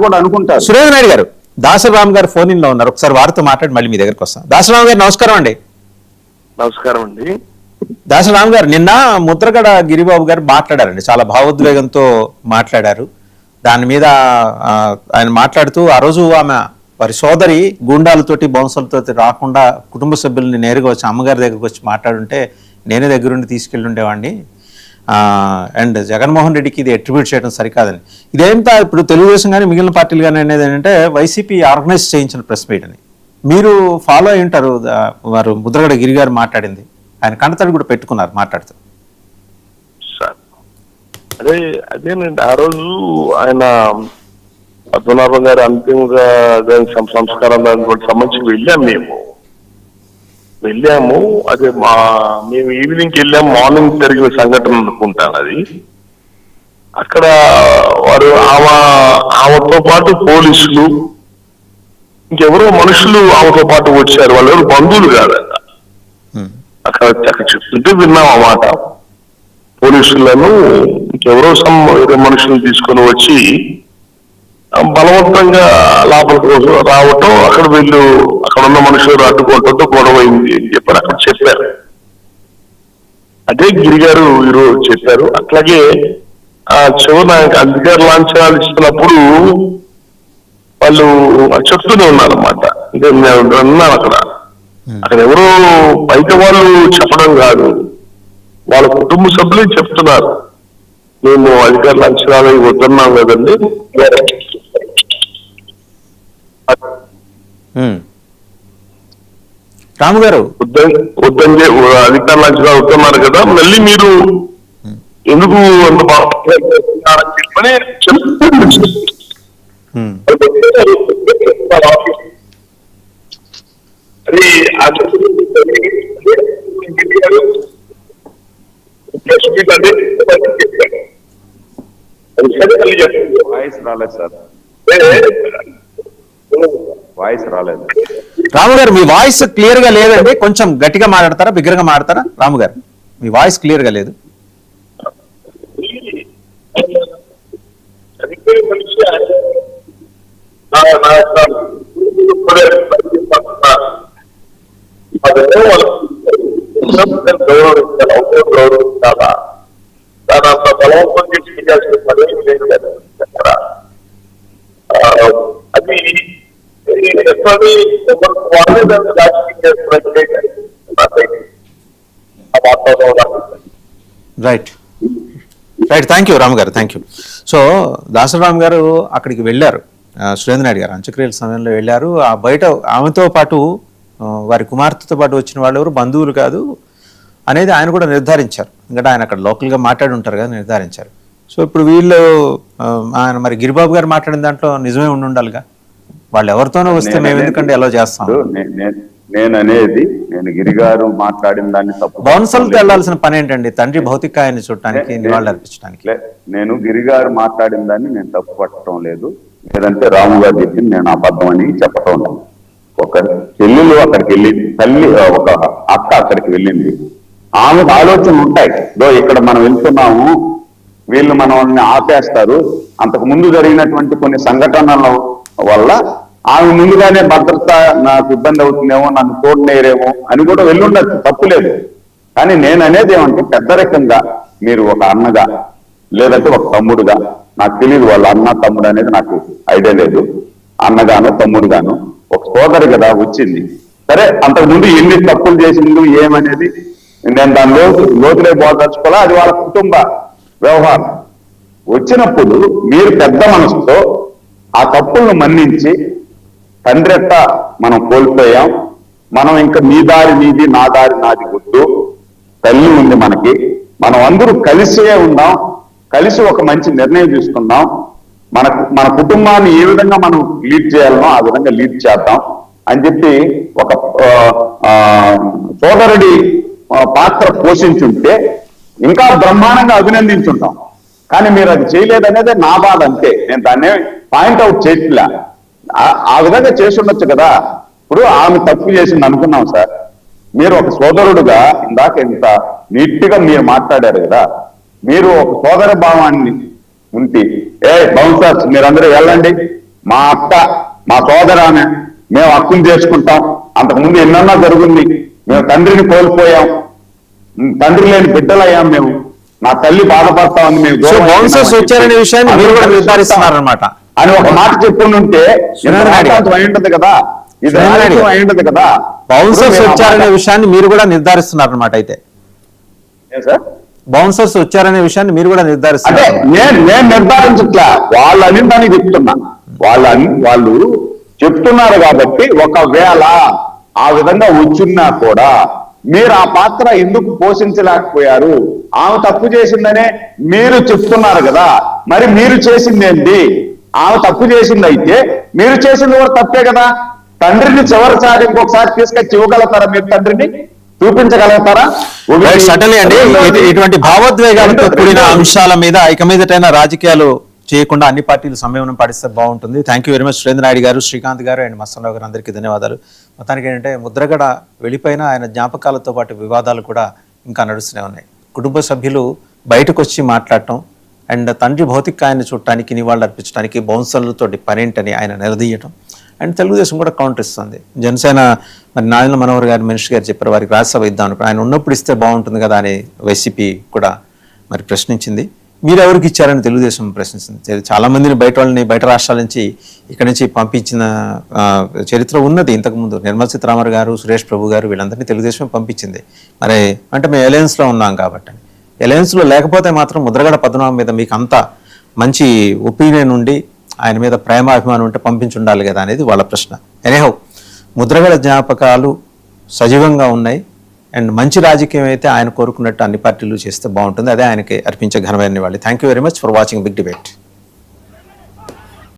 కూడా అనుకుంటారు. సురేంద్ర నాయుడు గారు, దాసరామ్ గారు ఫోన్ ఇన్ లో ఉన్నారు, ఒకసారి వారితో మాట్లాడి మళ్ళీ మీ దగ్గరకు వస్తాం. దాసరామ్ గారు నమస్కారం అండి. నమస్కారం అండి. దాసరామ్ గారు, నిన్న ముద్రగడ గిరిబాబు గారు మాట్లాడారండి, చాలా భావోద్వేగంతో మాట్లాడారు. దాని మీద ఆయన మాట్లాడుతూ ఆ రోజు ఆమె వారి సోదరి గూండాలతోటి బౌన్సర్లతోటి రాకుండా కుటుంబ సభ్యుల్ని నేరుగా వచ్చి అమ్మగారి దగ్గరకు వచ్చి మాట్లాడుంటే నేనే దగ్గరుండి తీసుకెళ్ళి ఉండేవాడిని, అండ్ జగన్మోహన్ రెడ్డికి ఇది అట్రిబ్యూట్ చేయడం సరికాదని. ఇదేంతా ఇప్పుడు తెలుగుదేశం కానీ మిగిలిన పార్టీలు కానీ అనేది ఏంటంటే వైసీపీ ఆర్గనైజ్ చేయించిన ప్రెస్ మీట్ అని మీరు ఫాలో అయి ఉంటారు. వారు ముద్రగడ గిరి గారు మాట్లాడింది ఆయన కంటతడి కూడా పెట్టుకున్నారు మాట్లాడుతూ. అదేనండి, ఆ రోజు ఆయన పద్మనాభం గారు అంతిమంగా సంస్కారం సంబంధించి వెళ్ళాము. అదే మేము ఈవినింగ్ వెళ్ళాము, మార్నింగ్ జరిగిన సంఘటన అనుకుంటాను అది. అక్కడ వారు ఆమెతో పాటు పోలీసులు ఇంకెవరో మనుషులు ఆమెతో పాటు వచ్చారు. వాళ్ళు ఎవరు బంధువులు కాదంట. అక్కడ చెప్తుంటే విన్నాం అన్నమాట. పోలీసులను ఇంకెవరో మనుషులను తీసుకొని వచ్చి బలవంతంగా లోపలికి రావటం, అక్కడ వీళ్ళు అక్కడ ఉన్న మనుషులు అడ్డుకోవటంతో గొడవ అయింది అని చెప్పారు. అక్కడ చెప్పారు. అదే గిరిగారు ఈరోజు చెప్పారు. అట్లాగే చివరి ఆయనకు అధికార లాంఛనాలు ఇస్తున్నప్పుడు వాళ్ళు చెప్తూనే ఉన్నారన్నమాట. అంటే నేను విన్నాను అక్కడ ఎవరో బయట వాళ్ళు చెప్పడం కాదు, వాళ్ళ కుటుంబ సభ్యులే చెప్తున్నారు, మేము అధికార లాంఛనాలు వద్దన్నాం కదండి, రాము గారు వద్దని అధికార లాంఛనాలు వద్దన్నారు కదా, మళ్ళీ మీరు ఎందుకు అంత చెప్పని వాయిస్ రాలేదు సార్, వాయిస్ రాలేదు. రాము గారు, మీ వాయిస్ క్లియర్ గా లేదండి, కొంచెం గట్టిగా మాట్లాడతారా, బిగ్గరగా మాట్లాడతారా? రాము గారు, మీ వాయిస్ క్లియర్ గా లేదు. గౌరవించాలా దాని అంత బలవంతం చేయాల్సిన పని లేదు కదా. అది వాళ్ళే దాన్ని రాజకీయం చేస్తున్నట్లయితే ఆ వాతావరణం. రైట్ రైట్, థ్యాంక్ యూ రాము గారు, థ్యాంక్ యూ. సో దాసరామ్ గారు అక్కడికి వెళ్ళారు, సురేంద్ర నాయుడు గారు అంత్యక్రియల సమయంలో వెళ్ళారు. ఆ బయట ఆమెతో పాటు వారి కుమార్తెతో పాటు వచ్చిన వాళ్ళు ఎవరు బంధువులు కాదు అనేది ఆయన కూడా నిర్ధారించారు. ఎందుకంటే ఆయన అక్కడ లోకల్గా మాట్లాడి ఉంటారు కదా, నిర్ధారించారు. సో ఇప్పుడు వీళ్ళు ఆయన మరి గిరిబాబు గారు మాట్లాడిన దాంట్లో నిజమే ఉండాలిగా, వాళ్ళు ఎవరితోనో వస్తే మేము ఎందుకంటే ఎలా చేస్తాం. నేను గిరిగారు మాట్లాడిన దాన్ని తప్పు, బౌన్సర్లతో వెళ్లాల్సిన పని ఏంటండి, తండ్రి భౌతికాయాన్ని చూడటానికి, నివాళులు అర్పించడానికి. నేను గిరిగారు మాట్లాడిన దాన్ని నేను తప్పు పట్టడం లేదు, లేదంటే రాము గారు చెప్పింది నేను అబద్ధం అని చెప్పటం లేదు. ఒక చెల్లెలు అక్కడికి వెళ్ళింది, తల్లి ఒక అక్క అక్కడికి వెళ్ళింది, ఆమెకు ఆలోచనలు ఉంటాయి. ఇక్కడ మనం వెళ్తున్నాము, వీళ్ళు మనల్ని ఆపేస్తారు, అంతకు ముందు జరిగినటువంటి కొన్ని సంఘటనల వల్ల ఆమె ముందుగానే భద్రత నాకు ఇబ్బంది అవుతుందేమో, నన్ను చూడనేరేమో అని కూడా వెళ్ళుండొచ్చు, తప్పులేదు. కానీ నేను అనేది ఏమంటే పెద్దరికంగా మీరు ఒక అన్నగా లేదంటే ఒక తమ్ముడుగా, నాకు తెలియదు వాళ్ళ అన్న తమ్ముడు అనేది నాకు ఐడియా లేదు, అన్నగాను తమ్ముడుగాను ఒక సోదరి కదా వచ్చింది. సరే, అంతకు ముందు ఎన్ని తప్పులు చేసిండు ఏమనేది నేను దాని లోతులే పోదలుచుకోవాలా, అది వాళ్ళ కుటుంబ వ్యవహారం. వచ్చినప్పుడు మీరు పెద్ద మనసుతో ఆ తప్పులను మన్నించి, తండ్రెట్ట మనం కోల్పోయాం, మనం ఇంకా నీ దారి నీది, నా దారి నాది వద్దు, తల్లి ఉంది మనకి, మనం అందరూ కలిసే ఉందాం, కలిసి ఒక మంచి నిర్ణయం తీసుకుందాం, మన కుటుంబాన్ని ఏ విధంగా మనం లీడ్ చేయాలనో ఆ విధంగా లీడ్ చేద్దాం అని చెప్పి ఒక సోదరుడి పాత్ర పోషించుంటే ఇంకా బ్రహ్మాండంగా అభినందించుంటాం. కానీ మీరు అది చేయలేదనేదే నా బాధ, అంతే. నేను దాన్ని పాయింట్అవుట్ చేయట్లే, ఆ విధంగా చేసి ఉండొచ్చు కదా. ఇప్పుడు ఆమె తప్పు చేసింది అనుకున్నాం సార్, మీరు ఒక సోదరుడుగా ఇందాక ఇంత నీట్ గా మీరు మాట్లాడారు కదా, మీరు ఒక సోదర భావాన్ని ఉంటే బౌన్సర్స్ మీరందరూ వెళ్ళండి, మా అక్క మా సోదర ఆమె, మేము హక్కును చేసుకుంటాం, అంతకుముందు ఎన్నన్నా జరుగుంది, మేము తండ్రిని కోల్పోయాం, తండ్రి లేని బిడ్డలయ్యాం మేము, నా తల్లి బాధపడతా ఉంది, మేము సో దూరం బౌన్సర్స్ అయిపోయినామని వచ్చారనే చెప్పి విషయాన్ని మీరు కూడా నిర్ధారిస్తున్నారన్నమాట. అని ఒక మాట చెప్పుంటే అయి ఉంటది కదా, ఇది రాజకీయం అయి ఉంటది కదా. బౌన్సర్స్ వచ్చారనే విషయాన్ని మీరు కూడా నిర్ధారిస్తున్నారన్నమాట. అయితే సార్ బౌన్సర్స్ వచ్చారనే విషయాన్ని మీరు కూడా అంటే నిర్ధారిస్తున్నారు. నేను నిర్ధారించట్లా, వాళ్ళు అనిందని చెప్తున్నా. వాళ్ళు చెప్తున్నారు కాబట్టి ఒకవేళ ఆ విధంగా వచ్చిన్నా కూడా మీరు ఆ పాత్ర ఎందుకు పోషించలేకపోయారు, ఆమె తప్పు చేసిందనే మీరు చెప్తున్నారు కదా, మరి మీరు చేసిందేంటి? ఆమె తప్పు చేసింది అయితే మీరు చేసింది కూడా తప్పే కదా. తండ్రిని చివరిసారి ఇంకొకసారి తీసుకొచ్చి ఇవ్వగలుగుతారా? మీరు తండ్రిని చూపించగలుగుతారా? సటన్లీ అండి, ఇటువంటి భావోద్వేగాలతో కూడిన అంశాల మీద ఇక మీదటైనా రాజకీయాలు చేయకుండా అన్ని పార్టీలు సమయం పాటిస్తే బాగుంటుంది. Thank you very much Surendra Naidu గారు, శ్రీకాంత్ గారు అండ్ మస్తానరావు గారు, అందరికీ ధన్యవాదాలు. మొత్తానికి ఏంటంటే ముద్రగడ వెళ్ళిపోయిన ఆయన జ్ఞాపకాలతో పాటు వివాదాలు కూడా ఇంకా నడుస్తూనే ఉన్నాయి. కుటుంబ సభ్యులు బయటకు వచ్చి మాట్లాడటం అండ్ తండ్రి భౌతిక ఆయన్ని చూడటానికి నివాళులు అర్పించడానికి బౌన్సర్లతో పనేంటని ఆయన నిలదీయటం అండ్ తెలుగుదేశం కూడా కౌంటర్ ఇస్తుంది. జనసేన మరి నారాయణ మనోహర్ గారు మినిస్టర్ గారు చెప్పారు వారికి రాజ్యసభ ఇద్దాం అనుకున్నారు, ఆయన ఉన్నప్పుడు ఇస్తే బాగుంటుంది కదా అని వైసీపీ కూడా మరి ప్రశ్నించింది. మీరు ఎవరికి ఇచ్చారని తెలుగుదేశం ప్రశ్నించింది. చాలా మందిని బయట రాష్ట్రాల నుంచి ఇక్కడి నుంచి పంపించిన చరిత్ర ఉన్నది. ఇంతకుముందు నిర్మలా సీతారామన్ గారు, సురేష్ ప్రభు గారు వీళ్ళందరినీ తెలుగుదేశం పంపించింది. మరి అంటే మేము అలయన్స్లో ఉన్నాం కాబట్టి. అలయన్స్లో లేకపోతే మాత్రం ముద్రగడ పద్మనాభం మీద మీకు అంత మంచి ఒపీనియన్ ఉండి ఆయన మీద ప్రేమ అభిమానం ఉంటే పంపించి ఉండాలి కదా అనేది వాళ్ళ ప్రశ్న. ఎనీహౌ ముద్రగడ జ్ఞాపకాలు సజీవంగా ఉన్నాయి అండ్ మంచి రాజకీయం అయితే ఆయన కోరుకున్నట్టు అన్ని పార్టీలు చేస్తే బాగుంటుంది. అదే ఆయనకి అర్పించే ఘనమైన వాళ్ళు. Thank you very much for watching big debate.